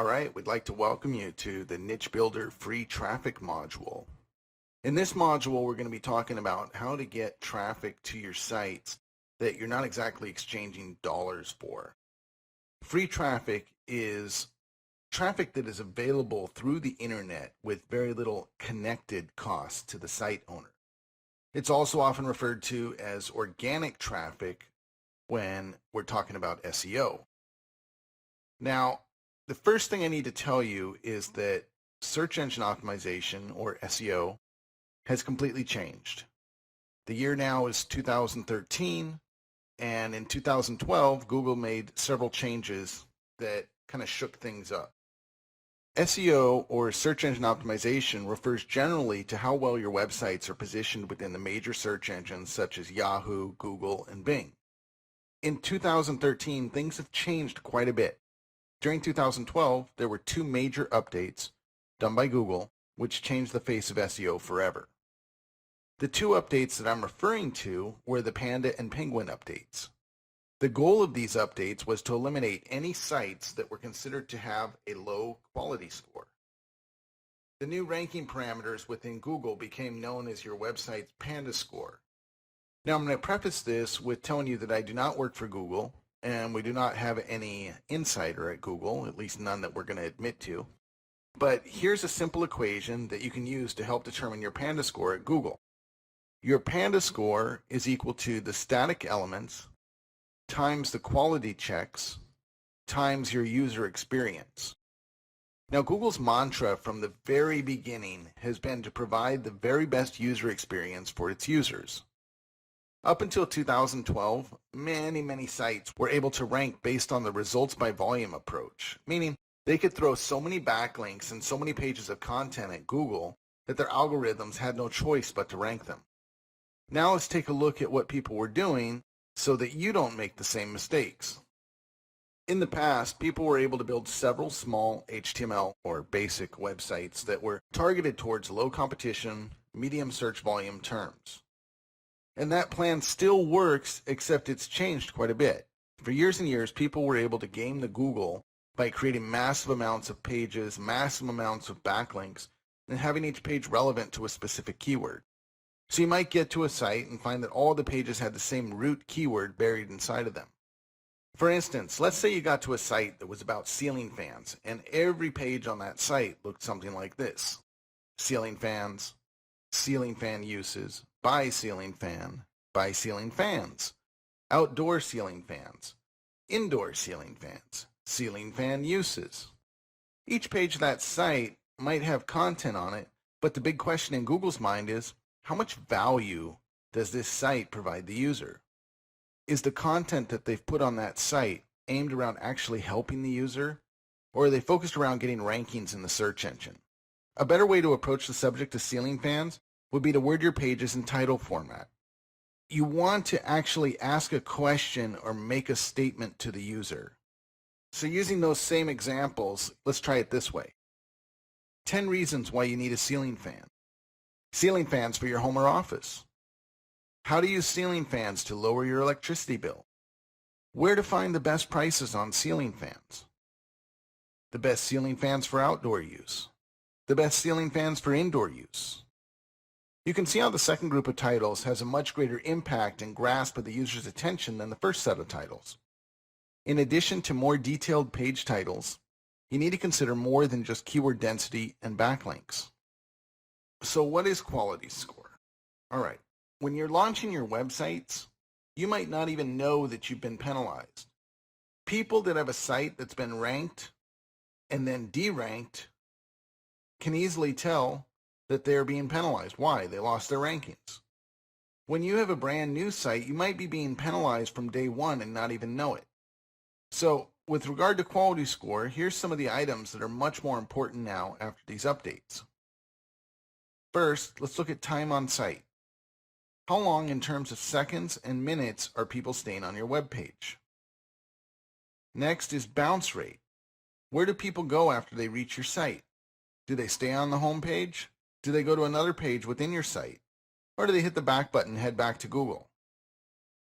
All right, we'd like to welcome you to the NicheBuilder free traffic module. In this module, we're going to be talking about how to get traffic to your sites that you're not exactly exchanging dollars for. Free traffic is traffic that is available through the internet with very little connected cost to the site owner. It's also often referred to as organic traffic when we're talking about SEO. Now, the first thing I need to tell you is that search engine optimization, or SEO, has completely changed. The year now is 2013, and in 2012, Google made several changes that kind of shook things up. SEO, or search engine optimization, refers generally to how well your websites are positioned within the major search engines such as Yahoo, Google, and Bing. In 2013, things have changed quite a bit. During 2012, there were two major updates done by Google, which changed the face of SEO forever. The two updates that I'm referring to were the Panda and Penguin updates. The goal of these updates was to eliminate any sites that were considered to have a low quality score. The new ranking parameters within Google became known as your website's Panda score. Now, I'm going to preface this with telling you that I do not work for Google, and we do not have any insider at Google, at least none that we're going to admit to. But here's a simple equation that you can use to help determine your Panda score at Google. Your Panda score is equal to the static elements times the quality checks times your user experience. Now, Google's mantra from the very beginning has been to provide the very best user experience for its users. Up until 2012, many sites were able to rank based on the results by volume approach, meaning they could throw so many backlinks and so many pages of content at Google that their algorithms had no choice but to rank them. Now let's take a look at what people were doing so that you don't make the same mistakes. In the past, people were able to build several small HTML or basic websites that were targeted towards low competition, medium search volume terms. And that plan still works, except it's changed quite a bit. For years and years, people were able to game the Google by creating massive amounts of pages, massive amounts of backlinks, and having each page relevant to a specific keyword. So you might get to a site and find that all the pages had the same root keyword buried inside of them. For instance, let's say you got to a site that was about ceiling fans, and every page on that site looked something like this: ceiling fans, ceiling fan uses, buy ceiling fans, outdoor ceiling fans, indoor ceiling fans, ceiling fan uses. Each page of that site might have content on it, but the big question in Google's mind is, how much value does this site provide the user? Is the content that they've put on that site aimed around actually helping the user, or are they focused around getting rankings in the search engine? A better way to approach the subject of ceiling fans would be to word your pages in title format. You want to actually ask a question or make a statement to the user. So using those same examples, let's try it this way. 10 reasons why you need a ceiling fan. Ceiling fans for your home or office. How to use ceiling fans to lower your electricity bill. Where to find the best prices on ceiling fans. The best ceiling fans for outdoor use. The best ceiling fans for indoor use. You can see how the second group of titles has a much greater impact and grasp of the user's attention than the first set of titles. In addition to more detailed page titles, you need to consider more than just keyword density and backlinks. So what is quality score? All right, when you're launching your websites, you might not even know that you've been penalized. People that have a site that's been ranked and then deranked can easily tell that they're being penalized. Why? They lost their rankings. When you have a brand new site, you might be being penalized from day one and not even know it. So with regard to quality score, here's some of the items that are much more important now after these updates. First, let's look at time on site. How long in terms of seconds and minutes are people staying on your web page? Next is bounce rate. Where do people go after they reach your site? Do they stay on the home page? Do they go to another page within your site? Or do they hit the back button and head back to Google?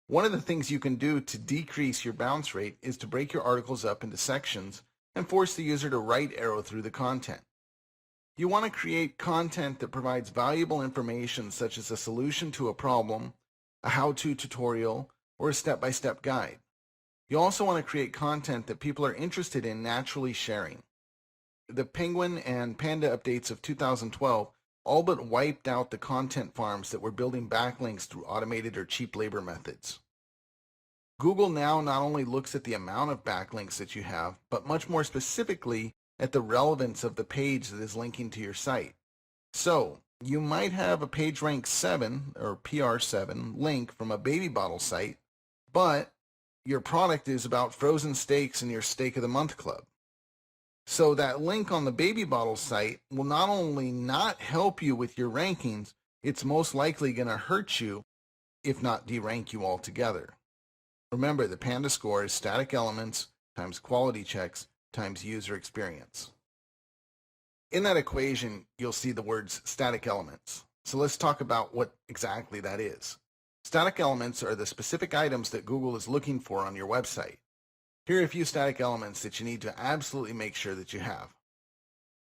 One of the things you can do to decrease your bounce rate is to break your articles up into sections and force the user to right arrow through the content. You want to create content that provides valuable information such as a solution to a problem, a how-to tutorial, or a step-by-step guide. You also want to create content that people are interested in naturally sharing. The Penguin and Panda updates of 2012 all but wiped out the content farms that were building backlinks through automated or cheap labor methods. Google now not only looks at the amount of backlinks that you have, but much more specifically at the relevance of the page that is linking to your site. So, you might have a PageRank 7 or PR7 link from a baby bottle site, but your product is about frozen steaks in your Steak of the Month club. So that link on the baby bottle site will not only not help you with your rankings, it's most likely going to hurt you, if not derank you altogether. Remember, the Panda score is static elements times quality checks times user experience. In that equation, you'll see the words static elements. So let's talk about what exactly that is. Static elements are the specific items that Google is looking for on your website. Here are a few static elements that you need to absolutely make sure that you have.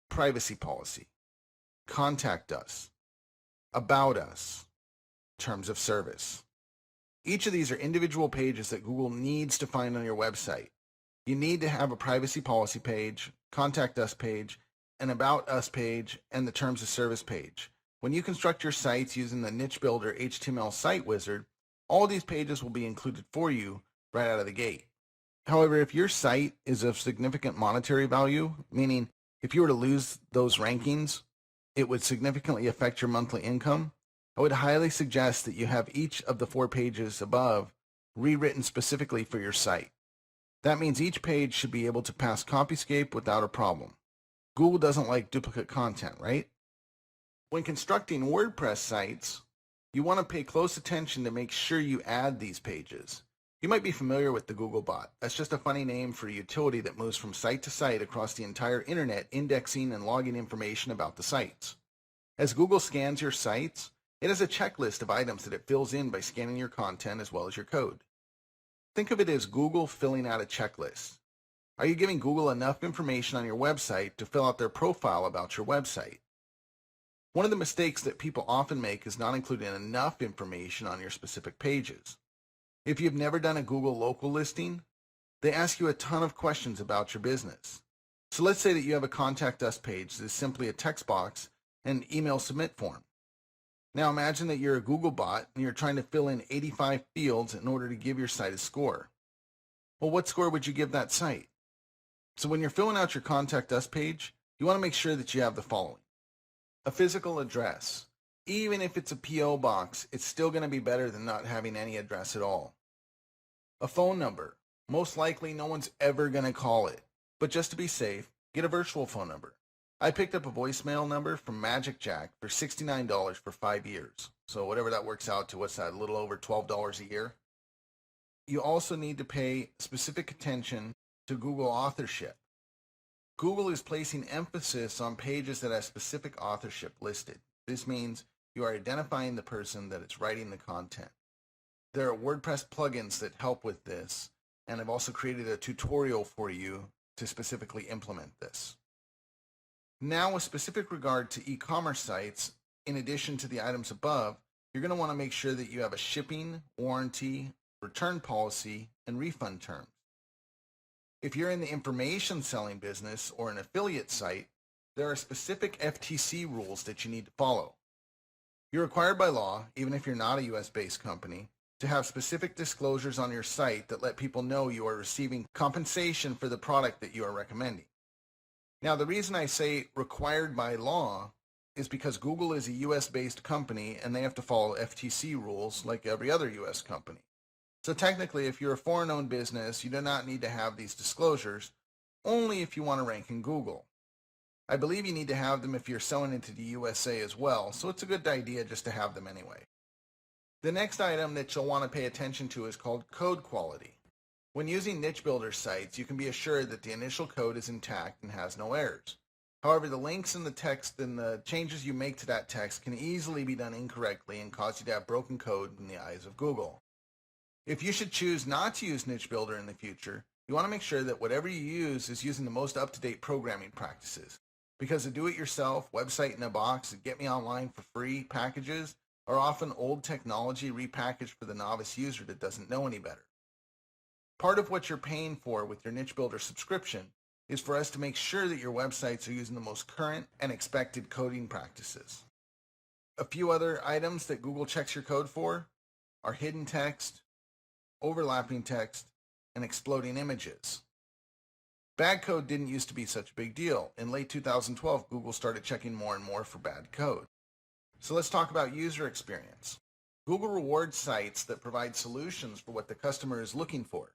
Privacy policy, contact us, about us, terms of service. Each of these are individual pages that Google needs to find on your website. You need to have a privacy policy page, contact us page, an about us page, and the terms of service page. When you construct your sites using the NicheBuilder HTML site wizard, all these pages will be included for you right out of the gate. However, if your site is of significant monetary value, meaning if you were to lose those rankings, it would significantly affect your monthly income, I would highly suggest that you have each of the 4 pages above rewritten specifically for your site. That means each page should be able to pass CopyScape without a problem. Google doesn't like duplicate content, right? When constructing WordPress sites, you want to pay close attention to make sure you add these pages. You might be familiar with the Googlebot. That's just a funny name for a utility that moves from site to site across the entire internet, indexing and logging information about the sites. As Google scans your sites, it has a checklist of items that it fills in by scanning your content as well as your code. Think of it as Google filling out a checklist. Are you giving Google enough information on your website to fill out their profile about your website? One of the mistakes that people often make is not including enough information on your specific pages. If you've never done a Google local listing, they ask you a ton of questions about your business. So let's say that you have a contact us page that is simply a text box and email submit form. Now imagine that you're a Google bot and you're trying to fill in 85 fields in order to give your site a score. Well, what score would you give that site? So when you're filling out your contact us page, you want to make sure that you have the following. A physical address. Even if it's a P.O. box, it's still going to be better than not having any address at all. A phone number. Most likely no one's ever going to call it, but just to be safe, get a virtual phone number. I picked up a voicemail number from Magic Jack for $69 for 5 years. So whatever that works out to, what's that, a little over $12 a year? You also need to pay specific attention to Google authorship. Google is placing emphasis on pages that have specific authorship listed. This means you are identifying the person that is writing the content. There are WordPress plugins that help with this, and I've also created a tutorial for you to specifically implement this. Now, with specific regard to e-commerce sites, in addition to the items above, you're going to want to make sure that you have a shipping, warranty, return policy, and refund terms. If you're in the information selling business or an affiliate site, there are specific FTC rules that you need to follow. You're required by law, even if you're not a US-based company, to have specific disclosures on your site that let people know you are receiving compensation for the product that you are recommending. Now, the reason I say required by law is because Google is a US-based company and they have to follow FTC rules like every other US company. So technically, if you're a foreign-owned business, you do not need to have these disclosures, only if you want to rank in Google. I believe you need to have them if you're selling into the USA as well, so it's a good idea just to have them anyway. The next item that you'll want to pay attention to is called code quality. When using NicheBuilder sites, you can be assured that the initial code is intact and has no errors. However, the links in the text and the changes you make to that text can easily be done incorrectly and cause you to have broken code in the eyes of Google. If you should choose not to use NicheBuilder in the future, You want to make sure that whatever you use is using the most up-to-date programming practices, because the do-it-yourself, website in a box, and get me online for free packages are often old technology repackaged for the novice user that doesn't know any better. Part of what you're paying for with your NicheBuilder subscription is for us to make sure that your websites are using the most current and expected coding practices. A few other items that Google checks your code for are hidden text, overlapping text, and exploding images. Bad code didn't used to be such a big deal. In late 2012, Google started checking more and more for bad code. So let's talk about user experience. Google rewards sites that provide solutions for what the customer is looking for.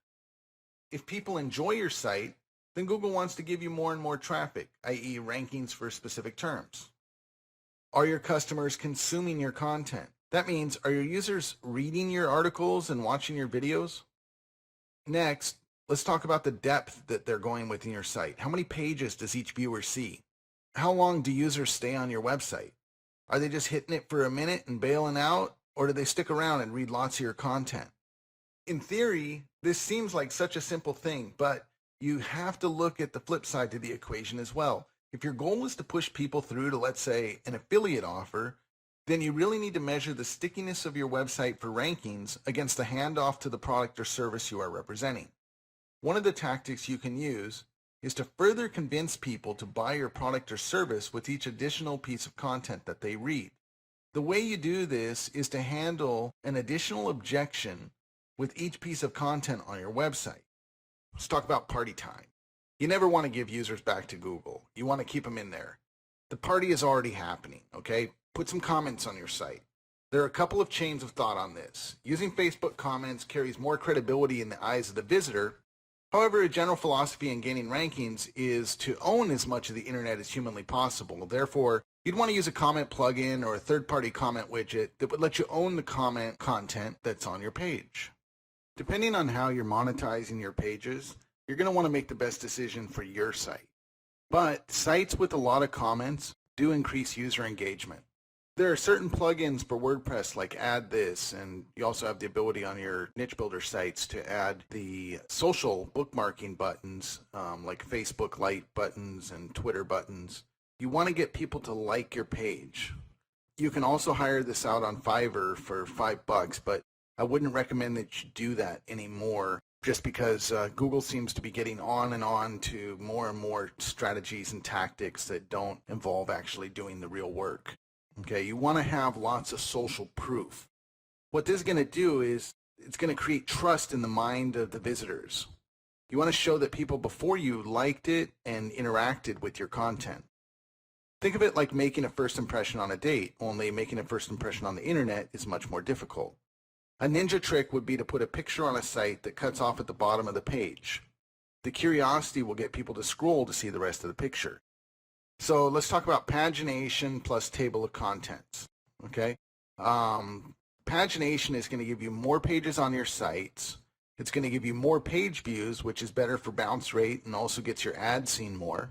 If people enjoy your site, then Google wants to give you more and more traffic, i.e. rankings for specific terms. Are your customers consuming your content? That means, are your users reading your articles and watching your videos? Next, let's talk about the depth that they're going within your site. How many pages does each viewer see? How long do users stay on your website? Are they just hitting it for a minute and bailing out, or do they stick around and read lots of your content? In theory, this seems like such a simple thing, but you have to look at the flip side to the equation as well. If your goal is to push people through to, let's say, an affiliate offer, then you really need to measure the stickiness of your website for rankings against the handoff to the product or service you are representing. One of the tactics you can use is to further convince people to buy your product or service with each additional piece of content that they read. The way you do this is to handle an additional objection with each piece of content on your website. Let's talk about party time. You never want to give users back to Google. You want to keep them in there. The party is already happening, okay? Put some comments on your site. There are a couple of chains of thought on this. Using Facebook comments carries more credibility in the eyes of the visitor. However, a general philosophy in gaining rankings is to own as much of the internet as humanly possible. Therefore, you'd want to use a comment plugin or a third-party comment widget that would let you own the comment content that's on your page. Depending on how you're monetizing your pages, you're going to want to make the best decision for your site. But sites with a lot of comments do increase user engagement. There are certain plugins for WordPress like Add This, and you also have the ability on your NicheBuilder sites to add the social bookmarking buttons like Facebook like buttons and Twitter buttons. You want to get people to like your page. You can also hire this out on Fiverr for $5, but I wouldn't recommend that you do that anymore, just because Google seems to be getting on and on to more and more strategies and tactics that don't involve actually doing the real work. Okay, you want to have lots of social proof. What this is going to do is it's going to create trust in the mind of the visitors. You want to show that people before you liked it and interacted with your content. Think of it like making a first impression on a date, only making a first impression on the internet is much more difficult. A ninja trick would be to put a picture on a site that cuts off at the bottom of the page. The curiosity will get people to scroll to see the rest of the picture. So let's talk about pagination plus table of contents. Okay, pagination is going to give you more pages on your sites. It's going to give you more page views, which is better for bounce rate and also gets your ad seen more.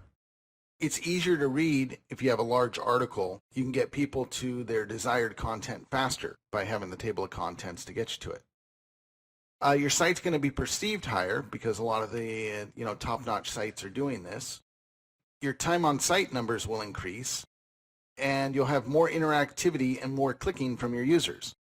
It's easier to read if you have a large article. You can get people to their desired content faster by having the table of contents to get you to it. Your site's going to be perceived higher because a lot of the top-notch sites are doing this. Your time on site numbers will increase, and you'll have more interactivity and more clicking from your users.